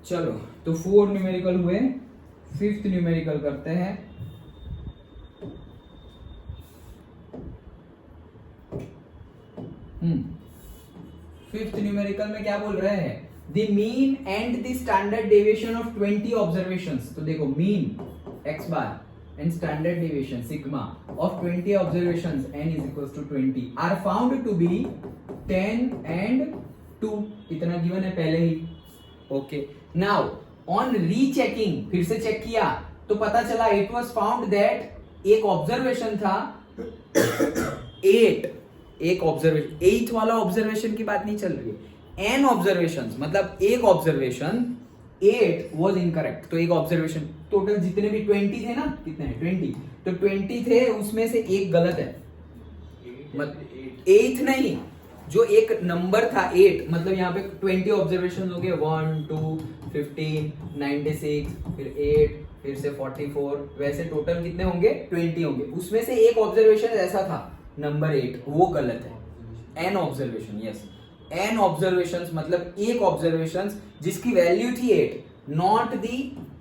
चलो तो 4 न्यूमेरिकल हुए, 5th न्यूमेरिकल करते हैं। फिफ्थ न्यूमेरिकल में क्या बोल रहे हैं? The mean and the standard deviation of 20 observations. तो देखो mean x bar and standard deviation sigma of 20 observations n is equals to 20 are found to be 10 and 2। इतना गिवन है पहले ही। ओके, नाउ ऑन रीचेकिंग, फिर से check किया तो पता चला इट वाज फाउंड दैट एक ऑब्जर्वेशन था 8, एक ऑब्जर्वेशन, 8th वाला ऑब्जर्वेशन की बात नहीं चल रही है, n ऑब्जर्वेशंस, मतलब एक ऑब्जर्वेशन 8 वाज इनकरेक्ट। तो एक ऑब्जर्वेशन, टोटल जितने भी 20 थे ना, कितने हैं 20, तो 20 थे, उसमें से एक गलत है। 8 नहीं, जो एक नंबर था 8, मतलब यहाँ पे 20 ऑब्जर्वेशन हो गए, 1 2 15 96, फिर 8, फिर से 44, वैसे टोटल कितने होंगे 20 होंगे। उसमें से एक ऑब्जर्वेशन ऐसा था नंबर 8, वो गलत है। n observation, yes, n observations मतलब एक ऑब्जर्वेशन जिसकी वैल्यू थी 8, not the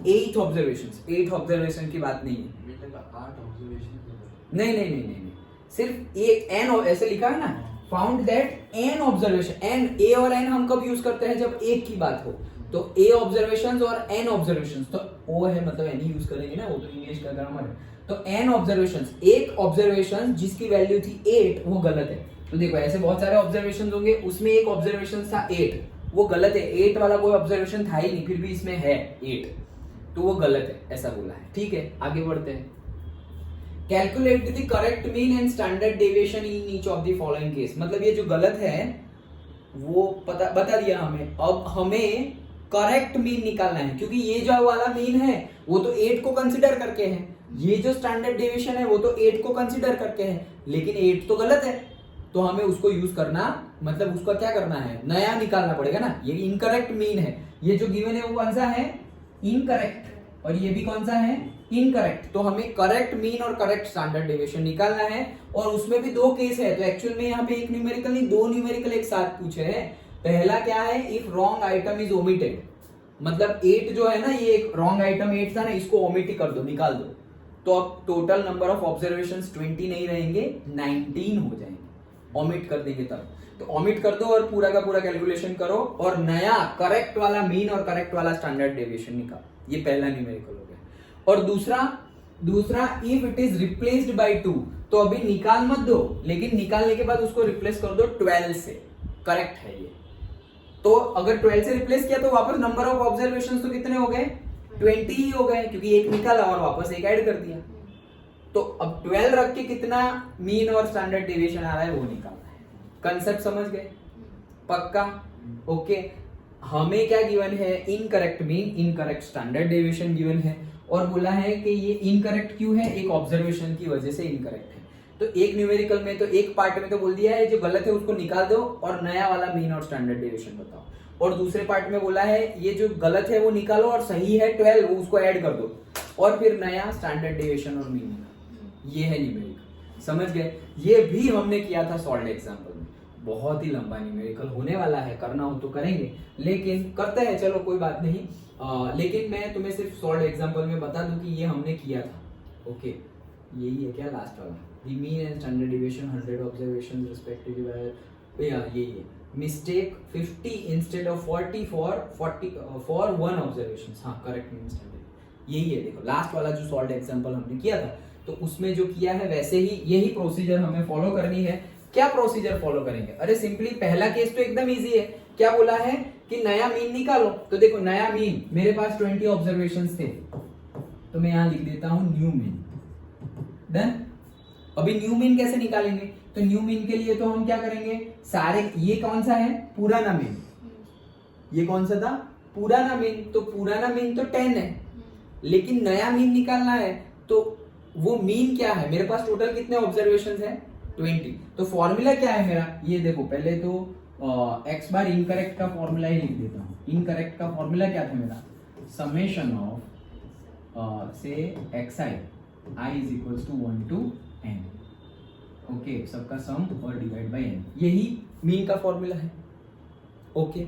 8th observations. 8th observation की बात नहीं है, नहीं नहीं नहीं नहीं, सिर्फ एक n ऐसे लिखा है ना, found that n observation. n, a और n हम कब यूज करते हैं? जब एक की बात हो, तो a ऑब्जर्वेशंस और n ऑब्जर्वेशंस, तो o है मतलब n ही यूज करेंगे ना, वो तो इंग्लिश का ग्रामर है। तो n ऑब्जर्वेशंस, एक ऑब्जर्वेशन जिसकी वैल्यू थी 8, वो गलत है। तो देखो ऐसे बहुत सारे ऑब्जर्वेशंस होंगे, उसमें एक ऑब्जर्वेशन था 8, वो गलत है। 8 वाला कोई ऑब्जर्वेशन था ही नहीं, फिर भी इसमें है 8, तो वो गलत है, ऐसा बोला है। ठीक है, आगे बढ़ते हैं। Calculate the correct mean and standard deviation in each of the following case. मतलब ये जो गलत है वो बता दिया हमें, अब हमें करेक्ट मीन निकालना है, क्योंकि ये जो वाला मीन है वो तो 8 को कंसीडर करके है, ये जो स्टैंडर्ड डेविएशन है वो तो 8 को कंसीडर करके है, लेकिन 8 तो गलत है, तो हमें उसको यूज करना, मतलब उसका क्या करना है, नया निकालना पड़ेगा ना। ये इनकरेक्ट मीन है, ये जो गिवन है वो कौन सा है, इनकरेक्ट, और ये भी कौन सा है, इनकरेक्ट। तो हमें करेक्ट मीन और करेक्ट स्टैंडर्ड डेविएशन निकालना है, और उसमें भी 2 केस है। तो एक्चुअल में यहाँ पे एक न्यूमेरिकल नहीं, 2 न्यूमेरिकल एक साथ पूछे हैं। पहला क्या है, if wrong item is omitted, मतलब 8 जो है ना, ये एक रॉन्ग आइटम 8 था ना, इसको ओमिट कर दो, निकाल दो, तो अब टोटल नंबर ऑफ ऑब्जर्वेशंस 20 नहीं रहेंगे, 19 हो जाएंगे। ओमिट कर देंगे तब, तो ओमिट कर दो और पूरा का पूरा कैलकुलेशन करो, और नया करेक्ट वाला मीन और करेक्ट वाला स्टैंडर्ड डेविएशन निकाल। ये पहला न्यूमेरिकल हो गया। और दूसरा if it is replaced by 2, तो अभी निकाल मत दो, लेकिन निकालने के बाद उसको रिप्लेस कर दो 12 से, करेक्ट है ये। तो अगर 12 से रिप्लेस किया तो वापस नंबर ऑफ ऑब्जर्वेशंस तो कितने हो गए, 20 ही हो गए, क्योंकि एक निकाला और वापस एक ऐड कर दिया। तो अब 12 रख के कितना मीन और स्टैंडर्ड डेविएशन आ रहा है वो निकालना है। कंसेप्ट समझ गए? पक्का? ओके, हमें क्या गिवन है, incorrect mean, incorrect standard deviation given है, और बोला है कि ये इनकरेक्ट क्यों है, एक ऑब्जर्वेशन की वजह से इनकरेक्ट है। तो एक न्यूमेरिकल में तो एक पार्ट में तो बोल दिया है जो गलत है उसको निकाल दो और नया वाला मीन और स्टैंडर्ड डेविएशन बताओ, और दूसरे पार्ट में बोला है ये जो गलत है वो निकालो और सही है 12, वो उसको ऐड कर दो, और फिर नया स्टैंडर्ड डेविएशन और मीन निकालो। ये है न्यूमेरिकल, समझ गए? ये भी हमने किया था सॉल्व एग्जाम्पल में। बहुत ही लंबा न्यूमेरिकल होने वाला है, करना हो तो करेंगे, लेकिन करते हैं, चलो कोई बात नहीं। लेकिन मैं तुम्हें सिर्फ सॉल्व एग्जाम्पल में बता दूं कि ये हमने किया था। ओके, यही है क्या लास्ट वाला, the mean and standard deviation 100 observation respectively by, यही है, mistake 50 instead of 40 for 1 observation. हाँ, करेक्ट मीन स्टैंडर्ड यही है। देखो लास्ट वाला जो सॉल्व एग्जाम्पल हमने किया था, तो उसमें जो किया है वैसे ही यही प्रोसीजर हमें फॉलो करनी है। क्या प्रोसीजर फॉलो करेंगे? अरे सिंपली पहला केस तो एकदम इजी है, क्या बोला है कि नया मीन निकालो। तो देखो नया मीन, मेरे पास 20 ऑब्जर्वेशंस थे, तो मैं यहां लिख देता हूं न्यू मीन। डन। अभी न्यू मीन कैसे निकालेंगे? तो न्यू मीन के लिए तो हम क्या करेंगे, सारे, ये कौन सा है, पुराना मीन, ये कौन सा था, पुराना मीन, तो पुराना मीन तो 10 है, लेकिन नया मीन निकालना है, तो वो मीन क्या है, मेरे पास टोटल कितने ऑब्जर्वेशंस है 20। तो फॉर्मूला क्या है मेरा, ये देखो, पहले तो एक्स बार इनकरेक्ट का फॉर्मूला ही लिख देता हूं। इनकरेक्ट का फॉर्मूला क्या था मेरा, समेशन ऑफ से x i is equals to 1 to n। Okay, सबका सम और डिवाइड बाय n, यही मीन का फॉर्मूला है। ओके,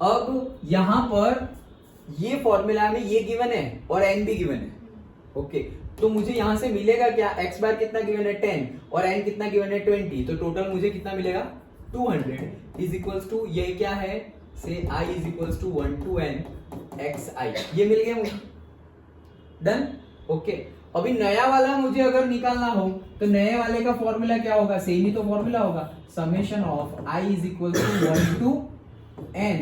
अब यहां पर ये फॉर्मूला में ये गिवन है और n भी गिवन है। ओके तो मुझे यहां से मिलेगा क्या, x बार कितना गिवन है 10 और n कितना गिवन है 20, तो टोटल मुझे कितना मिलेगा 200 इज इक्वल्स टू ये क्या है से i is equals to 1 to n xi, ये मिल गया मुझे। डन। ओके अभी नया वाला मुझे अगर निकालना हो तो नए वाले का फॉर्मूला क्या होगा, सेम ही तो फॉर्मूला होगा, summation of i is equal to 1 to n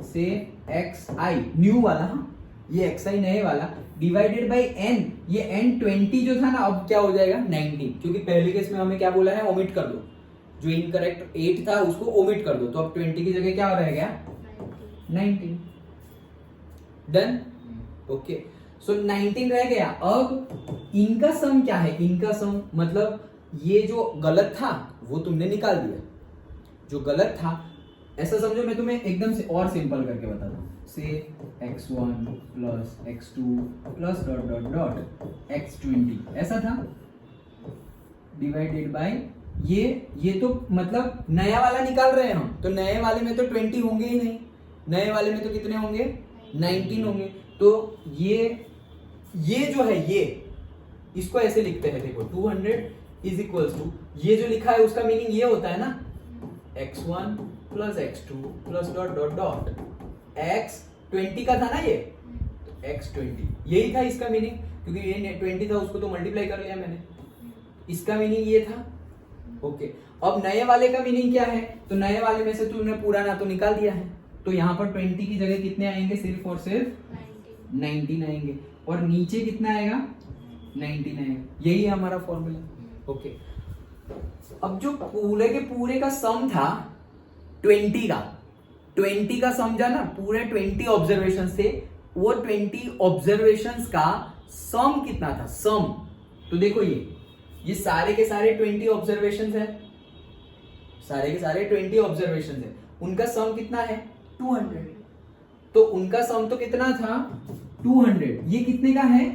से xi न्यू वाला, हाँ ये xi नए वाला डिवाइडेड बाय n, ये n 20 जो था ना अब क्या हो जाएगा 19, क्योंकि पहले केस में हमें क्या बोला है ओमिट कर दो, जो इनकरेक्ट 8 था उसको ओमिट कर दो, तो अब 20 की जगह क्या रह गया 19। डन। ओके सो 19 रह गया। अब इनका सम क्या है, इनका सम मतलब ये जो गलत था वो तुमने निकाल दिया, जो गलत था ऐसा समझो, मैं तुम्हें एकदम से और सिंपल करके बताता हूँ, से x1 plus x2 plus dot dot dot x20 ऐसा था डिवाइडेड बाय ये तो मतलब नया वाला निकाल रहे हैं हम, तो नए वाले में तो 20 होंगे ही नहीं, नए वाले में तो कितने होंगे 19 होंगे, तो ये जो है ये इसको ऐसे लिखते हैं, देखो 200 इज इक्वल्स टू ये जो लिखा है उसका मीनिंग ये होता है ना x1 plus x2 plus dot dot dot x20 का था ना ये, तो x20 यही था इसका मीनिंग, क्योंकि ये 20 था उसको तो मल्टीप्लाई कर लिया मैंने, इसका मीनिंग ये था। ओके अब नए वाले का मीनिंग क्या है, तो नए वाले में से तुमने पूरा ना तो निकाल दिया है, तो यहाँ पर 20 की जगह कितने आएंगे, सिर्फ और सिर्फ 19 आएंगे, और नीचे कितना आएगा 19 आएगा, यही है हमारा फॉर्मूला। ओके अब जो पूरे के पूरे का सम था 20 का समझा ना, पूरे 20 ऑब्जर्वेशन से वो 20 ऑब्जर्वेशन का सम कितना था, सम तो देखो ये सारे के सारे 20 ऑब्जर्वेशन है, सारे के सारे 20 ऑब्जर्वेशन है, उनका सम कितना है 200, तो उनका सम तो कितना था 200, ये कितने का है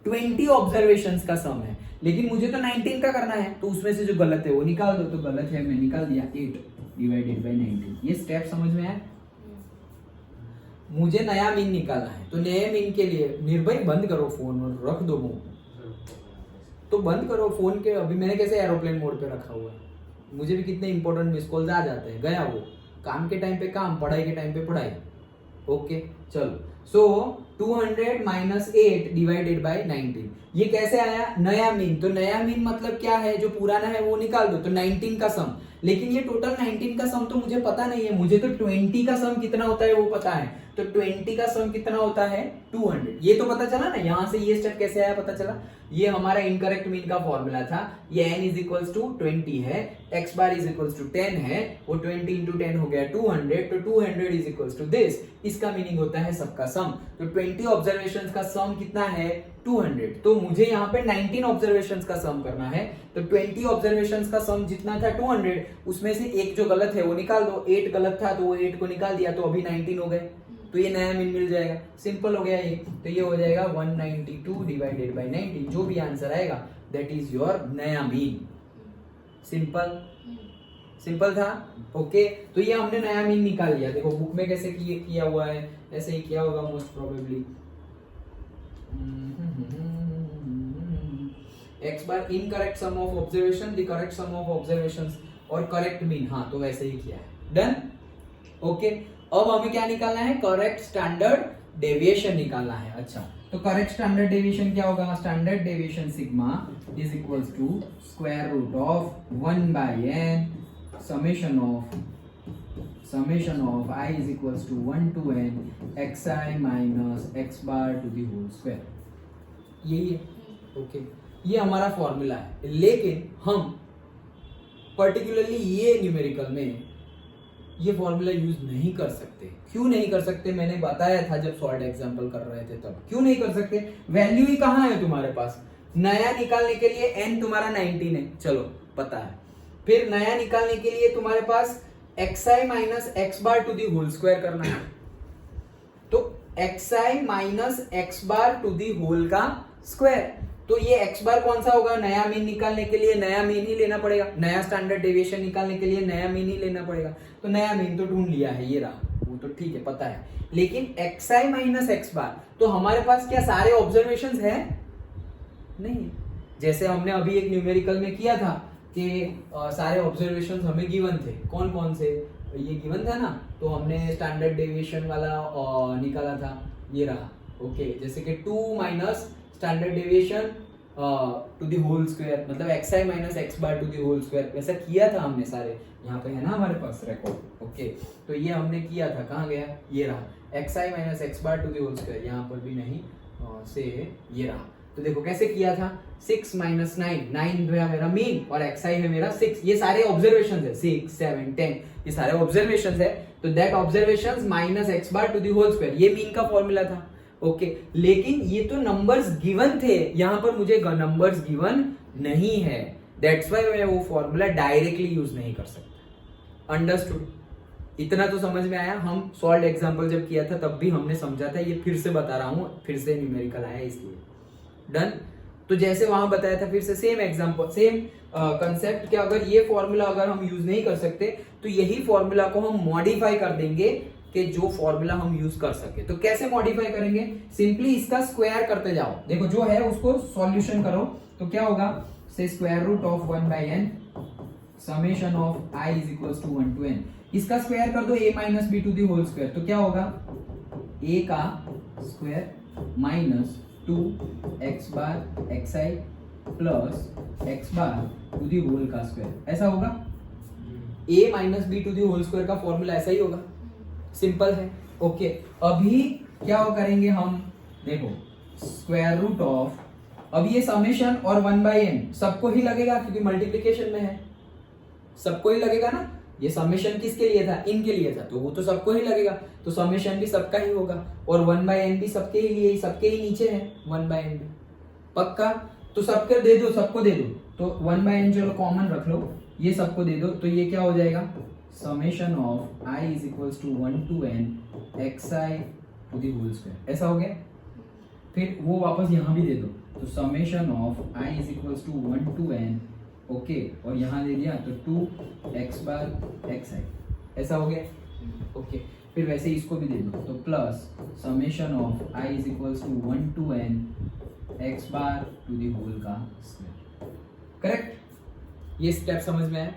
20 ऑब्जर्वेशंस का सम है, लेकिन मुझे तो 19 का करना है, तो उसमें से जो गलत है वो निकाल दो, तो गलत है मैं निकाल दिया 8 डिवाइडेड बाय 19। ये स्टेप समझ में आया। मुझे नया मीन निकालना है, तो नए मीन के लिए निर्भय बंद करो फोन और रख दो मुंह, तो बंद करो फोन के, अभी मैंने कैसे एरोप्लेन मोड पे रखा हुआ है, मुझे भी कितने इंपॉर्टेंट मिस कॉल्स आ जाते हैं, गया वो काम के टाइम पे काम, पढ़ाई के टाइम पे पढ़ाई। ओके चलो सो 200 माइनस 8 डिवाइडेड बाय 19, ये कैसे आया नया मीन, तो नया मीन मतलब क्या है, जो पुराना है वो निकाल दो, तो 19 का सम, लेकिन ये टोटल 19 का सम तो मुझे पता नहीं है, मुझे तो 20 का सम कितना होता है वो पता है, तो 20 का सम कितना होता है 200, ये तो पता चला ना, यहां से ये स्टेप कैसे आया पता चला, ये हमारा इनकरेक्ट मीन का फॉर्मूला था, ये n इज इक्वल्स टू 20 है, x बार इज इक्वल्स टू 10 है, वो 20 इंटू 10 हो गया 200, तो 200 इज इक्वल्स टू दिस, इसका मीनिंग होता है सबका सम, तो 20 ऑब्जर्वेशंस का सम कितना है 200, तो मुझे यहाँ पे 19 ऑब्जर्वेशंस का सम करना है, तो 20 ऑब्जर्वेशंस का सम जितना था 200, उसमें से एक जो गलत है वो निकाल दो, 8 गलत था तो वो 8 को निकाल दिया, तो अभी 19 हो गए, तो ये नया मीन मिल जाएगा, सिंपल हो गया ये, तो ये हो जाएगा 192 डिवाइडेड बाय 90, जो भी आंसर आएगा दैट इज योर नया मीन। सिंपल था। ओके तो ये हमने नया मीन निकाल लिया, देखो बुक में कैसे किया हुआ है, ऐसे ही किया होगा most probably. x bar incorrect sum of observation, the correct sum of observations और करेक्ट मीन, हाँ तो वैसे ही किया है। डन। ओके अब हमें क्या निकालना है, करेक्ट स्टैंडर्ड डेविएशन निकालना है। अच्छा तो करेक्ट स्टैंडर्ड डेविएशन क्या होगा, standard deviation sigma is equals to square root of 1 by n summation of I is equals to 1 to n xi minus x bar to the whole square, यही है। Okay ये हमारा formula है, लेकिन हम particularly ये न्यूमेरिकल में ये फॉर्मूला यूज नहीं कर सकते। क्यों नहीं कर सकते, मैंने बताया था जब सॉल्ड एग्जांपल कर रहे थे तब। क्यों नहीं कर सकते, वैल्यू ही कहाँ है तुम्हारे पास, नया निकालने के लिए n तुम्हारा 19 है, चलो पता है, फिर नया निकालने के लिए तुम्हारे पास xi minus x bar to the whole square करना है, तो xi minus x bar to the whole का स्क्वायर, तो ये x बार कौन सा होगा, नया मीन निकालने के लिए नया मीन ही लेना पड़ेगा, नया स्टैंडर्ड डेविएशन निकालने के लिए नया मीन ही लेना पड़ेगा, तो नया मीन तो ढूंढ लिया है, ये रहा वो तो ठीक है, पता है, लेकिन xi माइनस एक्स बार, तो हमारे पास क्या सारे ऑब्जर्वेशंस है? नहीं। जैसे हमने अभी एक न्यूमेरिकल में किया था कि सारे ऑब्जर्वेशंस हमें गिवन थे, कौन कौन से, ये गिवन था ना, तो हमने स्टैंडर्ड डेविएशन वाला निकाला था, ये रहा। ओके, जैसे कि 2 minus standard deviation to the whole square, मतलब xi minus x bar to the whole square, वैसा किया था हमने सारे, यहाँ पे है ना हमारे पास रिकॉर्ड। ओके, तो ये हमने किया था, कहाँ गया, ये रहा, xi minus x bar to the whole square, यहाँ पर भी नहीं, से ये रहा। तो देखो कैसे किया था, 6 माइनस 9, 9 है मेरा मीन और xi है मेरा 6, ये सारे ऑब्जर्वेशन है, 6 7 10, ये सारे ऑब्जर्वेशन है, तो that observation minus x bar to the whole square, ये मीन का फॉर्मूला था। ओके, लेकिन ये तो नंबर्स गिवन थे, यहां पर मुझे नंबर्स गिवन नहीं है, दैट्स व्हाई मैं वो फॉर्मूला डायरेक्टली यूज नहीं कर सकता। अंडरस्टूड? इतना तो समझ में आया। हम सॉल्व एग्जांपल जब किया था तब भी हमने समझा था, ये फिर से बता रहा हूं, फिर से न्यूमेरिकल आया इसलिए। डन? तो जैसे वहां बताया था, फिर से सेम एग्जांपल, सेम कंसेप्ट, कि अगर ये फॉर्मूला अगर हम यूज नहीं कर सकते तो यही फॉर्मूला को हम मॉडिफाई कर देंगे कि जो फॉर्मूला हम यूज कर सके। तो कैसे मॉडिफाई करेंगे? सिंपली इसका स्क्वायर करते जाओ, देखो जो है उसको सॉल्यूशन करो, तो क्या होगा, से square root of 1/n summation of i is equals to 1 to n, इसका स्क्वायर कर दो a minus b to the whole square, तो क्या होगा, a का square minus 2x bar xi plus x bar to the whole का square, ऐसा होगा। a minus b to the whole square का फॉर्मूला ऐसा ही होगा, सिंपल है। ओके, अभी क्या करेंगे हम, देखो स्क्वायर रूट ऑफ, अब ये समेशन और 1/n सबको ही लगेगा क्योंकि मल्टीप्लिकेशन में है, सबको ही लगेगा ना। ये समेशन किसके लिए था, इनके लिए था, तो वो तो सबको ही लगेगा, तो समेशन भी सबका ही होगा, और 1/n भी सबके ही लिए, सबके ही नीचे है 1/n भी, पक्का। तो सबके दे दो, सबको दे दो, तो 1/n चलो कॉमन रख लो, ये सबको दे दो, तो ये क्या हो जाएगा, summation of i is equals to 1 to n xi to the whole square, ऐसा हो गया। फिर वो वापस यहाँ भी दे दो, तो summation of i is equals to 1 to n, okay, और यहाँ दे दिया तो 2x बार xi, ऐसा हो गया। ओके, फिर वैसे इसको भी दे दो, तो plus summation of i is equals to 1 to n x bar to the whole का स्क्वायर, करेक्ट। ये स्टेप समझ में आया।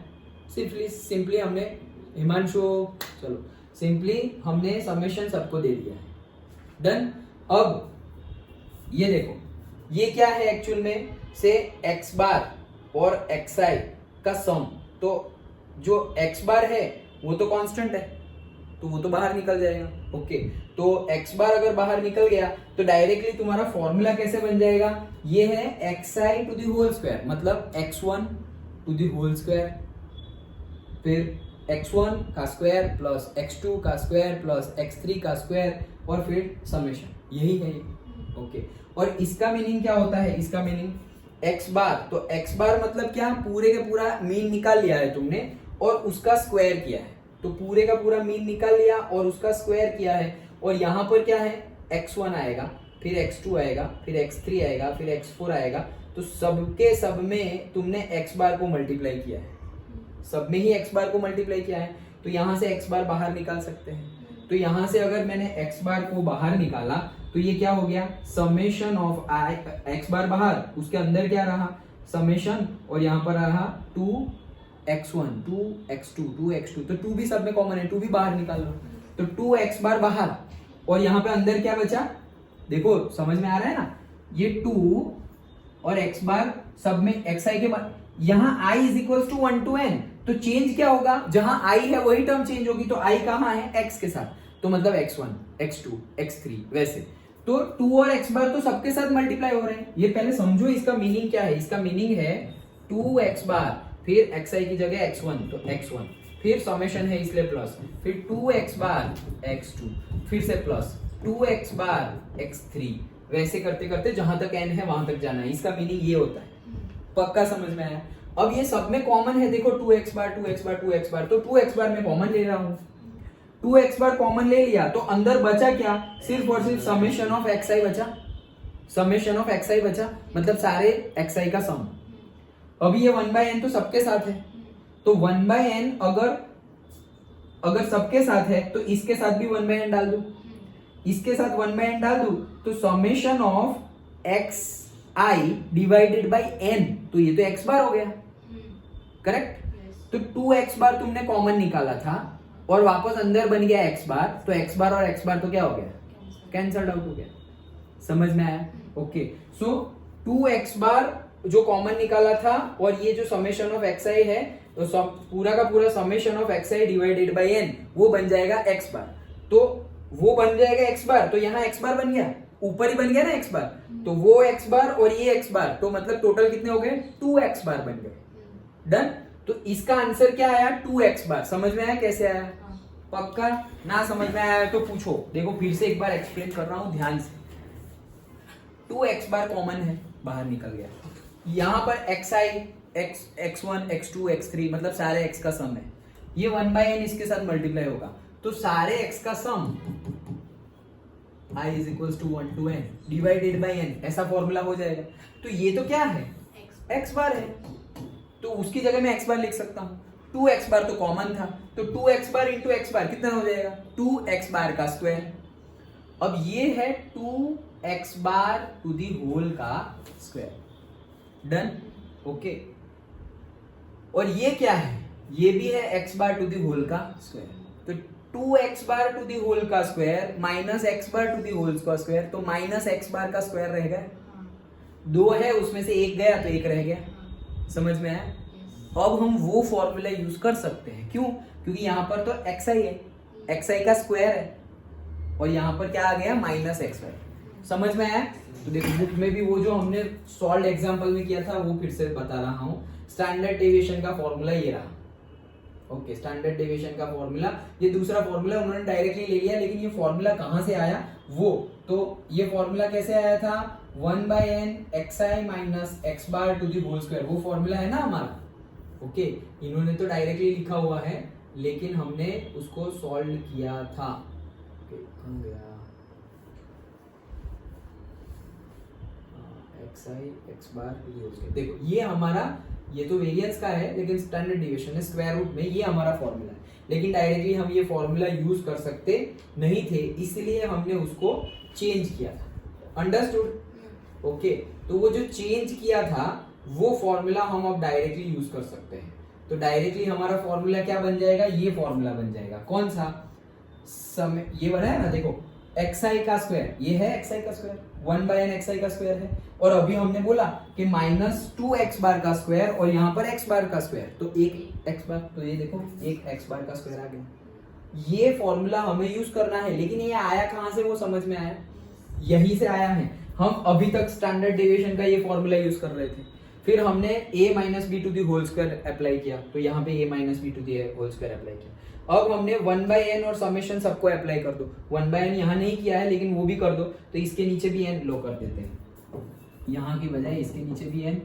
सिंपली हमने हिमांशु, चलो सिंपली हमने समेशन सबको दे दिया है, डन। अब ये देखो, ये क्या है एक्चुअल में, से x बार और xi का सम, तो जो x बार है वो तो कांस्टेंट है, तो वो तो बाहर निकल जाएगा। ओके, तो x बार अगर बाहर निकल गया तो डायरेक्टली तुम्हारा फॉर्मूला कैसे बन जाएगा, ये है xi to the whole square, मतलब x1 to the whole square, फिर x1 का स्क्वायर प्लस x2 का स्क्वायर प्लस x3 का स्क्वायर, और फिर समेशन, यही है ये। ओके, और इसका मीनिंग क्या होता है, इसका मीनिंग x बार, तो x बार मतलब क्या, पूरे का पूरा मीन निकाल लिया है तुमने और उसका स्क्वायर किया है, तो पूरे का पूरा मीन निकाल लिया और उसका स्क्वायर किया है, और यहाँ पर क्या है, x1 आएगा, फिर x2 आएगा, फिर x3 आएगा, फिर x4 आएगा, तो सबके सब में तुमने x बार को मल्टीप्लाई किया है, सब में ही x बार को मल्टीप्लाई किया है, तो यहाँ से x बार बाहर निकाल सकते हैं। तो यहाँ से अगर मैंने x बार को बाहर निकाला तो ये क्या हो गया, समेशन ऑफ i, x बार बाहर, उसके अंदर क्या रहा, समेशन, और यहाँ पर रहा 2x1 2x2 2x2, तो 2 भी सब में कॉमन है, 2 भी बाहर निकाल लो, तो 2x बार बाहर, और यहाँ पे अंदर क्या बचा, देखो समझ में आ रहा है ना, ये 2 और x बार सब में xi के बाद, यहाँ i is equal to 1 to n, तो चेंज क्या होगा, जहां i है वही टर्म चेंज होगी, तो i कहाँ है, x के साथ, तो मतलब x1 x2 x3 वैसे, तो 2 और x बार तो सबके साथ मल्टीप्लाई हो रहे हैं। ये पहले समझो इसका मीनिंग क्या है, इसका मीनिंग है 2x बार, फिर xi की जगह x1, तो x1, फिर समेशन है इसलिए प्लस, फिर 2x बार x2, फिर से प्लस 2x बार x3, वैसे करते करते जहां तक n है वहां तक जाना है, इसका मीनिंग ये होता है। पक्का समझ में आया। अब ये सब में कॉमन है, देखो 2x बार 2x बार 2x बार, तो 2x बार मैं कॉमन ले रहा हूं, 2x बार कॉमन ले लिया, तो अंदर बचा क्या, सिर्फ और सिर्फ समेशन ऑफ xi बचा, समेशन ऑफ xi बचा, मतलब सारे xi का सम। अब ये 1/n तो सबके साथ है, तो 1/n अगर अगर सबके साथ है तो इसके साथ भी 1/n डाल दू, इसके साथ 1/n डाल दू, तो summation of x i divided by n, तो ये तो एक्स बार हो गया, करेक्ट। तो 2x बार तुमने कॉमन निकाला था और वापस अंदर बन गया x बार, तो x बार और x बार तो क्या हो गया, कैंसल्ड आउट हो गया। समझ में आया? ओके, सो 2x बार जो कॉमन निकाला था और ये जो समेशन ऑफ xi है, तो पूरा का पूरा summation of xi divided by n वो बन जाएगा x बार, तो वो बन जाएगा x बार, तो यहाँ x बार बन गया, ऊपर ही बन गया ना x बार, तो वो x बार और ये x बार, तो मतलब टोटल कितने हो गए, 2x बार बन गए। डन। तो इसका आंसर क्या आया, 2x बार। समझ में आया कैसे आया? पक्का? ना समझ में आया तो पूछो, देखो फिर से एक बार एक्सप्लेन कर रहा हूं ध्यान से। 2x बार कॉमन है, बाहर निकल गया, यहां पर xi x1 x2 x3 मतलब सारे x का सम है, ये 1/n इसके साथ मल्टीप्लाई होगा, तो सारे x का सम i is equals to 1 to n divided by n, ऐसा फॉर्मूला हो जाएगा। तो ये तो क्या है, x बार है, तो उसकी जगह मैं x बार लिख सकता हूं। 2x बार तो कॉमन था, तो 2x बार इंटू x बार कितना हो जाएगा, 2x बार का स्क्वायर। अब ये है 2x bar to the whole का स्क्वायर। डन। ओके, और ये क्या है, ये भी है x bar to the whole का स्क्वायर, तो 2x bar to the whole का square minus x bar to the whole का स्क्वायर, तो माइनस x बार का स्क्वायर रहेगा। दो है उसमें से एक गया तो एक रह गया। समझ में आया? अब हम वो फॉर्मूला यूज कर सकते हैं, क्यों? क्योंकि यहाँ पर तो xi है, xi का स्क्वायर है, और यहाँ पर क्या आ गया, माइनस xy। समझ में आया? तो देखो बुक में भी वो जो हमने सॉल्व एग्जांपल में किया था वो फिर से बता रहा हूँ। स्टैंडर्ड डेविएशन का फॉर्मूला ये रहा। ओके, स्टैंडर्ड डेविएशन का फॉर्मूला, ये दूसरा फॉर्मूला उन्होंने डायरेक्टली ले लिया, लेकिन ये फॉर्मूला कहाँ से आया वो, तो ये फॉर्मूला कैसे आया था, 1/n xi minus x bar to the whole square, वो फॉर्मूला है ना हमारा। ओके, इन्होंने तो डायरेक्टली लिखा हुआ है, लेकिन हमने उसको सॉल्व किया था। कहाँ गया, xi x bar to the whole square, देखो ये हमारा, ये तो वेरिएंस का है लेकिन स्टैंडर्ड डिवीजन है, स्क्वायर रूट में ये हमारा फॉर्मूला है, लेकिन डायरेक्टली हम ये फॉर्मूला यूज कर सकते नहीं थे, इसलिए हमने उसको चेंज किया था। अंडरस्टूड? ओके, तो वो जो चेंज किया था वो फॉर्मूला हम अब डायरेक्टली यूज कर सकते हैं। तो डायरेक्टली हमारा फॉर्मूला क्या बन जाएगा, ये फॉर्मूला बन जाएगा, कौन सा, समय ये बना है ना, देखो xi का स्क्वायर, ये है xi का स्क्वायर, 1/n xi का स्क्वायर है, और अभी हमने बोला कि माइनस 2x बार का स्क्वायर और यहाँ पर x बार का स्क्वायर, तो एक x बार, तो ये देखो एक x बार का स्क्वायर आ गया। ये फॉर्मूला हमें यूज करना है, लेकिन ये आया कहाँ से वो समझ में आया, यहीं से आया है। हम अभी तक स्टैंडर्ड डेविएशन का ये फॉर्मूला यूज कर रहे थे, फिर हमने a minus b to the whole square apply किया, तो यहाँ पे a minus b to the whole square apply किया। अब हमने 1/n और समेशन सबको अप्लाई कर दो, 1/n यहाँ नहीं किया है लेकिन वो भी कर दो, तो इसके नीचे भी n लो कर देते हैं, यहाँ की बजाय इसके नीचे भी n,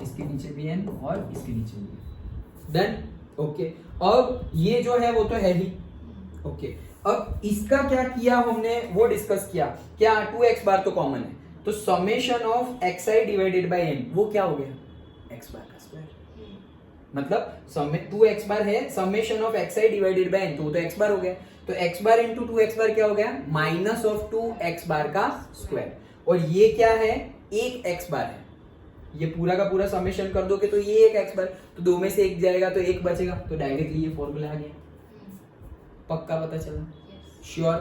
इसके नीचे भी n और इसके नीचे भी। डन। ओके, अब ये जो है वो तो है ही। ओके, अब इसका क्या किया हमने वो डिस्कस किया, क्या 2x बार तो कॉमन है, तो summation of xi divided by n वो क्या हो गया, x बार का स्क्वायर, मतलब 2x बार है, summation of xi divided by n, तो वो तो x बार हो गया, तो x बार इंटू 2x बार क्या हो गया, माइनस ऑफ 2x बार का स्क्वायर, और ये क्या है, एक x बार है, ये पूरा का पूरा समेशन कर दोगे तो ये एक x बार, तो दो में से एक जाएगा तो एक बचेगा, तो डायरेक्टली ये फॉर्मूला आ गया। पक्का पता चला? श्योर?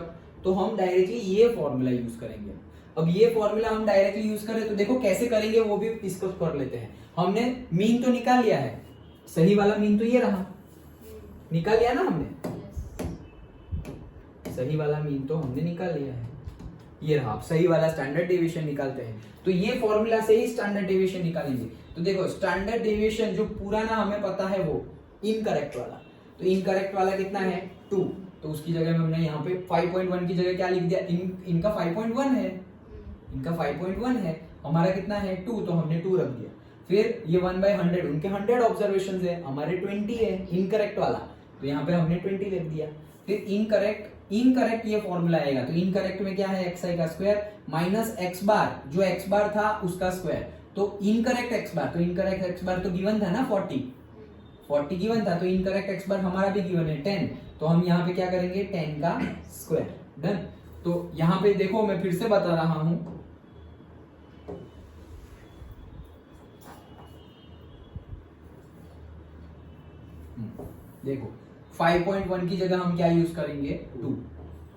तो हम डायरेक्टली ये फॉर्मूला यूज करेंगे। अब ये फॉर्मूला हम डायरेक्टली यूज करें तो देखो कैसे करेंगे वो भी डिस्कस कर लेते हैं। हमने मीन तो निकाल लिया है, सही वाला मीन तो ये रहा, निकाल लिया ना हमने, सही वाला मीन तो हमने निकाल लिया है, ये रहा। सही वाला स्टैंडर्ड डेविएशन निकालते हैं, तो ये फॉर्मूला से ही स्टैंडर्ड डेविएशन निकालेंगे। तो देखो स्टैंडर्ड डेविएशन जो पूरा ना हमें पता है वो इनकरेक्ट वाला, तो इनकरेक्ट वाला कितना है 2, तो उसकी जगह में हमने यहाँ पे 5.1 की जगह क्या लिख दिया, इनका 5.1 है, इनका 5.1 है, हमारा कितना है 2, तो हमने 2 रख दिया। फिर ये 1/100, उनके 100 ऑब्जर्वेशन है, हमारे 20 है इनकरेक्ट वाला, तो यहाँ पे हमने 20 लिख दिया। फिर इनकरेक्ट ये फॉर्मूला आएगा, तो इनकरेक्ट में क्या है, xi का स्क्वायर माइनस x बार, जो x बार था उसका स्क्वायर, तो इनकरेक्ट x बार, तो इनकरेक्ट x बार तो गिवन था ना 40 गिवन था, तो इनकरेक्ट x बार हमारा भी गिवन है 10, तो हम यहाँ पे क्या करेंगे 10 का स्क्वायर। डन। तो यहाँ पे देखो मैं फिर से बता रहा हूं, देखो 5.1 की जगह हम क्या यूज करेंगे 2,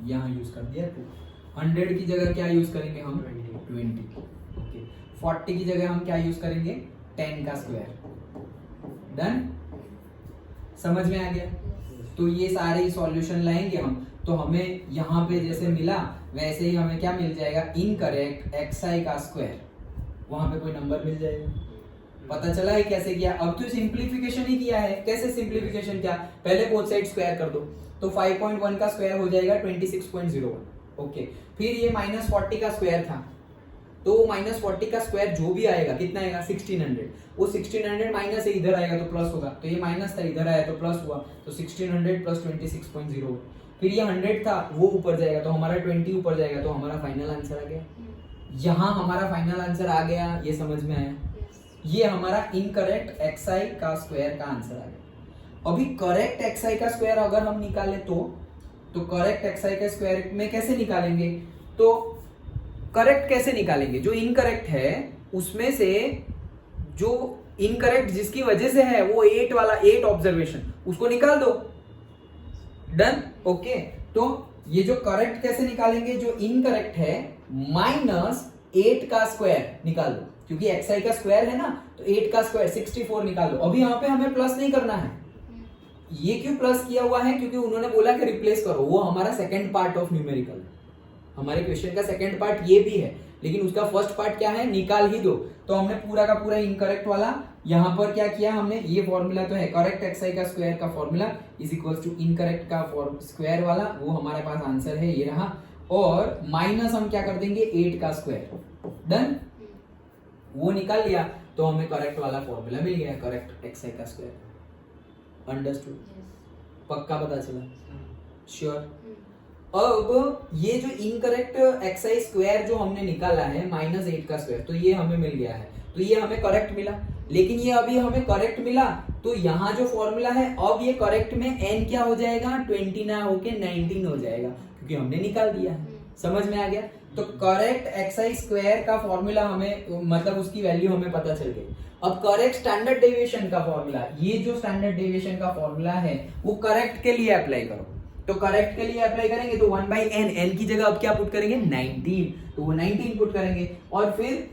यहाँ यूज कर दिया 2। 100 की जगह क्या यूज करेंगे हम 20। ओके 40 की जगह हम क्या यूज करेंगे 10 का स्क्वायर। डन, समझ में आ गया। तो ये सारे सॉल्यूशन लाएंगे हम, तो हमें यहाँ पे जैसे मिला वैसे ही हमें क्या मिल जाएगा इनकरेक्ट xi का स्क्वायर, वहां पे कोई नंबर मिल जाएगा। पता चला है कैसे किया। अब तो सिंप्लीफिकेशन ही किया है। कैसे सिंप्लीफिकेशन किया, पहले बोथ साइड स्क्वायर कर दो, तो 5.1 का स्क्वायर हो जाएगा 26.01। ओके फिर ये -40 का स्क्वायर था, तो वो -40 का स्क्वायर जो भी आएगा कितना आएगा 1600, वो 1600 माइनस है इधर आएगा तो प्लस होगा, तो ये माइनस था इधर आया तो प्लस हुआ, तो 1600 प्लस 26.01। फिर ये 100 था वो ऊपर जाएगा तो हमारा 20 ऊपर जाएगा, तो हमारा फाइनल आंसर आ गया। यहाँ हमारा फाइनल आंसर आ गया, ये समझ में आया। ये हमारा इनकरेक्ट xi का स्क्वायर का आंसर आ गया। अभी करेक्ट xi का स्क्वायर अगर हम निकाले तो करेक्ट xi का स्क्वायर में कैसे निकालेंगे, तो करेक्ट कैसे निकालेंगे, जो इनकरेक्ट है उसमें से जो इनकरेक्ट जिसकी वजह से है वो 8 वाला 8 ऑब्जर्वेशन उसको निकाल दो। डन। ओके तो ये जो करेक्ट कैसे निकालेंगे, जो इनकरेक्ट है -8 का स्क्वायर निकाल दो, क्योंकि xi का स्क्वायर है ना, तो 8 का स्क्वायर 64 निकाल दो। अभी यहाँ पे हमें प्लस नहीं करना है। ये क्यों प्लस किया हुआ है, क्योंकि उन्होंने बोला कि रिप्लेस करो, वो हमारा सेकंड पार्ट ऑफ न्यूमेरिकल, हमारे क्वेश्चन का सेकंड पार्ट ये भी है, लेकिन उसका फर्स्ट पार्ट क्या है, निकाल ही दो। तो हमने पूरा का पूरा इनकरेक्ट वाला यहाँ पर क्या किया हमने, ये फॉर्मूला तो है करेक्ट xi का स्क्वायर का formula is equal to incorrect का स्क्वायर वाला, वो हमारे पास आंसर है ये रहा, और माइनस हम क्या कर देंगे 8 का स्क्वायर। डन, वो निकाल लिया तो हमें करेक्ट वाला फॉर्मूला मिल गया, करेक्ट xi का स्क्वायर। अंडरस्टूड, पक्का पता चला, श्योर। अब ये जो इनकरेक्ट xi स्क्वायर जो हमने निकाला है -8 का स्क्वायर, तो ये हमें मिल गया है, तो ये हमें करेक्ट मिला। लेकिन ये अभी हमें करेक्ट मिला, तो यहाँ जो फॉर्मूला है अब ये करेक्ट में n क्या हो जाएगा 20 ना होके 19 हो जाएगा, क्योंकि हमने निकाल दिया है। समझ में आ गया। तो करेक्ट xi स्क्वायर का फॉर्मूला हमें, मतलब उसकी वैल्यू हमें पता चल गई। अब करेक्ट स्टैंडर्ड डेविएशन का फॉर्मूला, ये जो स्टैंडर्ड डेविएशन का फॉर्मूला है वो करेक्ट के लिए अप्लाई करो। तो करेक्ट के लिए अप्लाई करेंगे तो 1/n, n की जगह अब क्या पुट करेंगे 19, तो वो 19 पुट करेंगे। और फिर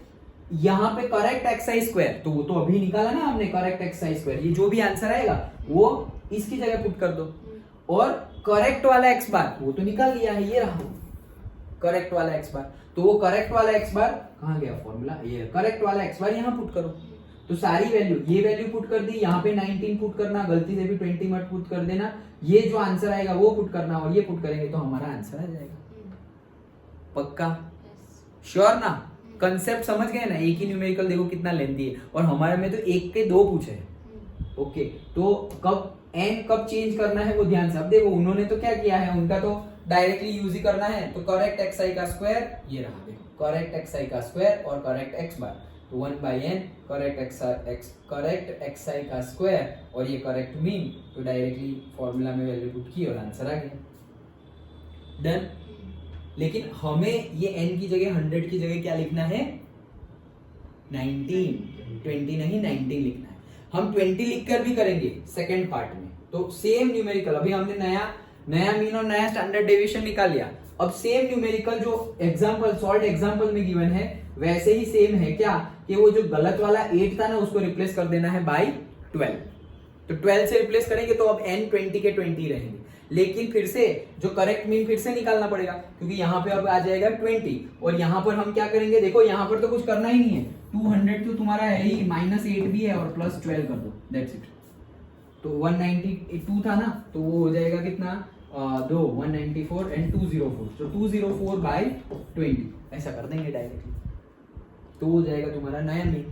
यहाँ पे करेक्ट xi स्क्वायर, तो वो तो अभी निकाला ना हमने करेक्ट xi स्क्वायर, ये जो भी आंसर आएगा वो इसकी जगह पुट कर दो। और करेक्ट वाला x बार वो तो निकाल लिया है, ये रहा करेक्ट वाला x बार, तो वो करेक्ट वाला x बार कहाँ गया फॉर्मूला, ये करेक्ट वाला x बार यहाँ पुट करो। तो सारी वैल्यू, ये वैल्यू पुट कर दी, यहाँ पे 19 पुट करना, गलती से भी 20 मत पुट कर देना, ये जो आंसर आएगा वो पुट करना, और ये पुट करेंगे तो हमारा आंसर आ जाएगा। पक्का, श्योर ना। कंसेप्ट समझ गए ना। एक ही न्यूमेरिकल देखो कितना लेंथी है, और हमारे में तो एक के 2 पूछे हैं। ओके तो कब n कब चेंज करना है वो ध्यान से। अब देखो उन्होंने तो क्या किया है, उनका तो डायरेक्टली यूज ही करना है। तो करेक्ट xi का स्क्वायर ये रहा, देखो करेक्ट xi का स्क्वायर और करेक्ट x बार, तो 1/n करेक्ट xi का स्क्वायर और ये करेक्ट मीन, तो डायरेक्टली फॉर्मूला में वैल्यू पुट की और आंसर आ गया। डन। लेकिन हमें ये n की जगह 100 की जगह क्या लिखना है 19, 20 नहीं 19 लिखना है। हम 20 लिखकर भी करेंगे सेकंड पार्ट में। तो सेम न्यूमेरिकल, अभी हमने नया मीन और नया स्टैंडर्ड डेविएशन निकाल लिया। अब सेम न्यूमेरिकल जो एग्जांपल सॉल्व एग्जांपल में गिवन है वैसे ही सेम है क्या, कि वो जो गलत वाला 8 था ना उसको रिप्लेस कर देना है बाय 12। तो 12 से रिप्लेस करेंगे तो अब n 20 के 20 रहेंगे। लेकिन फिर से जो करेक्ट मीन फिर से निकालना पड़ेगा, क्योंकि यहाँ पे अब आ जाएगा 20, और यहाँ पर हम क्या करेंगे, देखो यहाँ पर तो कुछ करना ही नहीं है, 200 तो तुम्हारा है ही, -8 भी है और +12 कर दो, दैट्स इट। तो 192 था ना, तो वो हो जाएगा कितना 194 एंड 204, तो 204/20 ऐसा कर देंगे डायरेक्टली, तो हो जाएगा तुम्हारा नया मीन।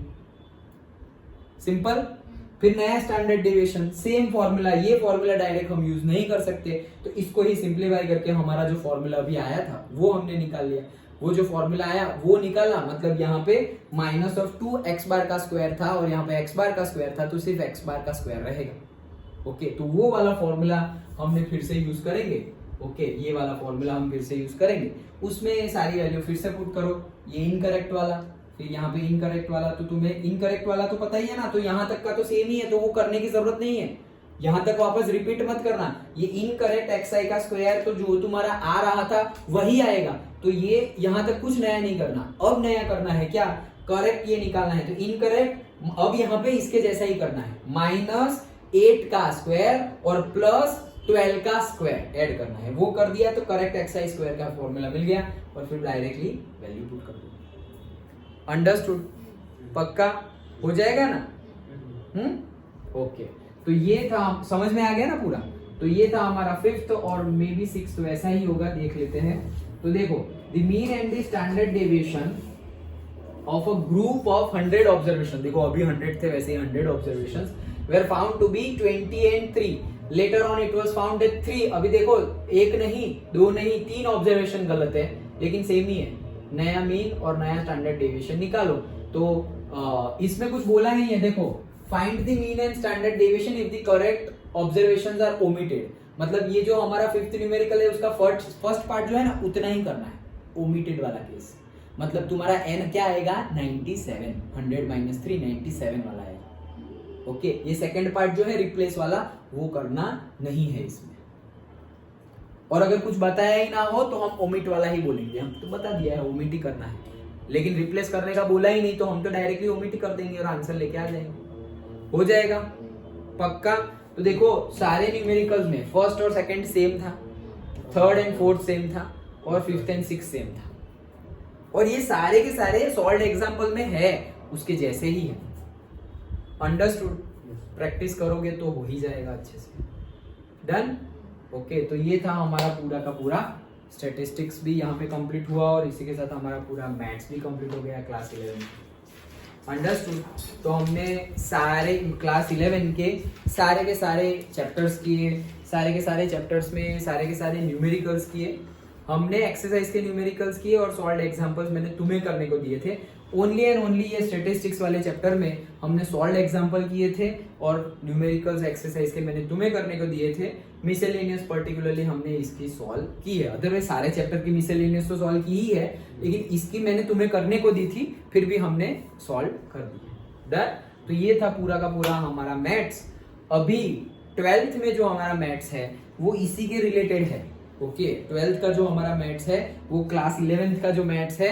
सिंपल। फिर नया स्टैंडर्ड डेविएशन, सेम फॉर्मूला, ये फॉर्मूला डायरेक्ट हम यूज नहीं कर सकते, तो इसको ही सिंप्लीफाई करके हमारा जो फॉर्मूला अभी आया था वो हमने निकाल लिया। वो जो फॉर्मूला आया वो निकाला, मतलब यहाँ पे -2 x बार का स्क्वायर था और यहाँ पे x बार का स्क्वायर था, तो सिर्फ x बार का स्क्वायर रहेगा। ओके, तो वो वाला फॉर्मूला हमने फिर से यूज करेंगे। ओके, ये वाला फॉर्मूला हम फिर से यूज करेंगे, उसमें सारी वैल्यू फिर से पुट करो। ये इनकरेक्ट वाला, फिर यहाँ पे इनकरेक्ट वाला, तो तुम्हें इनकरेक्ट वाला तो पता ही है ना, तो यहाँ तक का तो सेम ही है, तो वो करने की जरूरत नहीं है, यहाँ तक वापस रिपीट मत करना। ये इनकरेक्ट xi का स्क्वायर तो जो तुम्हारा आ रहा था वही आएगा, तो ये यहाँ तक कुछ नया नहीं करना। अब नया करना है क्या, करेक्ट ये निकालना है, तो इनकरेक्ट अब यहाँ पे इसके जैसा ही करना है, -8 का स्क्वायर और +12 का स्क्वायर ऐड करना है। वो कर दिया तो करेक्ट xi स्क्वायर का फॉर्मूला मिल गया, और फिर डायरेक्टली वैल्यू पुट कर दो। अंडरस्टूड? पक्का हो जाएगा ना? ओके, तो ये था, समझ में आ गया ना पूरा? तो ये था हमारा 5th और मे बी 6th, वैसा ही होगा, देख लेते हैं। तो देखो, the mean and the standard deviation of a group of 100 observation, देखो अभी 100 थे, वैसे ही 100 observations were found to be 20 and 3. Later on it was found that 3, अभी देखो एक नहीं, दो नहीं, 3 ऑब्जर्वेशन गलत है, लेकिन सेम ही है। नया मीन और नया स्टैंडर्ड डेविएशन निकालो। तो इसमें कुछ बोला नहीं है, देखो, find the mean and standard deviation if the correct observations are omitted. मतलब ये जो हमारा 5th न्यूमेरिकल है उसका फर्स्ट पार्ट जो है ना, उतना ही करना है, ओमिटेड वाला केस। मतलब तुम्हारा n क्या आएगा, 97, 100 - 3 97 वाला है। ओके, ये सेकंड पार्ट जो है रिप्लेस वाला, वो करना नहीं है इसमें। और अगर कुछ बताया ही ना हो तो हम ओमिट वाला ही बोलेंगे, हम तो बता दिया है ओमिट ही करना है, लेकिन रिप्लेस करने का बोला ही नहीं, तो हम तो डायरेक्टली ओमिट ही कर देंगे और आंसर लेके आ जाएंगे। हो जाएगा पक्का? तो देखो सारे न्यूमेरिकल्स में फर्स्ट और सेकंड सेम था, थर्ड एंड फोर्थ सेम था, और 5th एंड 6th सेम था, और ये सारे के सारे सॉल्व्ड एग्जांपल में है, उसके जैसे ही है। अंडरस्टूड? प्रैक्टिस करोगे तो हो ही जाएगा अच्छे से। डन? ओके, तो ये था हमारा पूरा का पूरा स्टैटिस्टिक्स भी यहाँ पे कंप्लीट हुआ, और इसी के साथ हमारा पूरा मैथ्स भी कंप्लीट हो गया क्लास 11। अंडरस्टूड? तो हमने सारे क्लास 11 के सारे चैप्टर्स किए, सारे के सारे चैप्टर्स में सारे के सारे न्यूमेरिकल्स किए, हमने एक्सरसाइज के न्यूमेरिकल्स किए, और सॉल्व्ड एग्जांपल्स मैंने तुम्हें करने को दिए थे। ओनली एंड ओनली ये स्टैटिस्टिक्स वाले चैप्टर में हमने सॉल्व्ड एग्जांपल किए थे, और न्यूमेरिकल्स एक्सरसाइज के मैंने तुम्हें करने को दिए थे। मिसेलेनियस पर्टिकुलरली हमने इसकी सॉल्व की है, अदरवाइज सारे चैप्टर की मिसेलेनियस तो सॉल्व की ही है, लेकिन इसकी मैंने तुम्हें करने को दी थी, फिर भी हमने सॉल्व कर दी। डन? तो ये था पूरा का पूरा हमारा मैथ्स। अभी 12th में जो हमारा मैथ्स है वो इसी के रिलेटेड है। ओके, 12th का जो हमारा मैथ्स है वो क्लास 11th का जो मैथ्स है,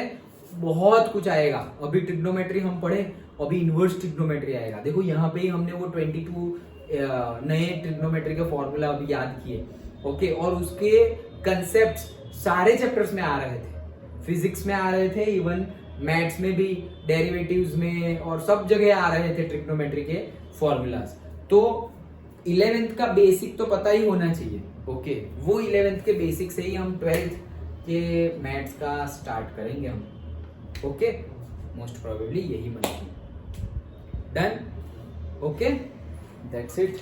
बहुत कुछ आएगा। अभी ट्रिग्नोमेट्री हम पढ़े, अभी इनवर्स ट्रिग्नोमेट्री आएगा। देखो यहाँ पे ही हमने वो 22 नए ट्रिग्नोमेट्री के फॉर्मूला अभी याद किए। ओके, और उसके कंसेप्ट सारे चैप्टर्स में आ रहे थे, फिजिक्स में आ रहे थे, इवन मैथ्स में भी, डेरिवेटिव्स में, और सब जगह आ रहे थे ट्रिग्नोमेट्री के फॉर्मूलाज। तो 11th का बेसिक तो पता ही होना चाहिए। ओके, वो 11th के बेसिक से ही हम 12th के मैथ्स का स्टार्ट करेंगे हम। ओके, मोस्ट प्रोबेबली यही बनेगी। डन? Okay, that's it.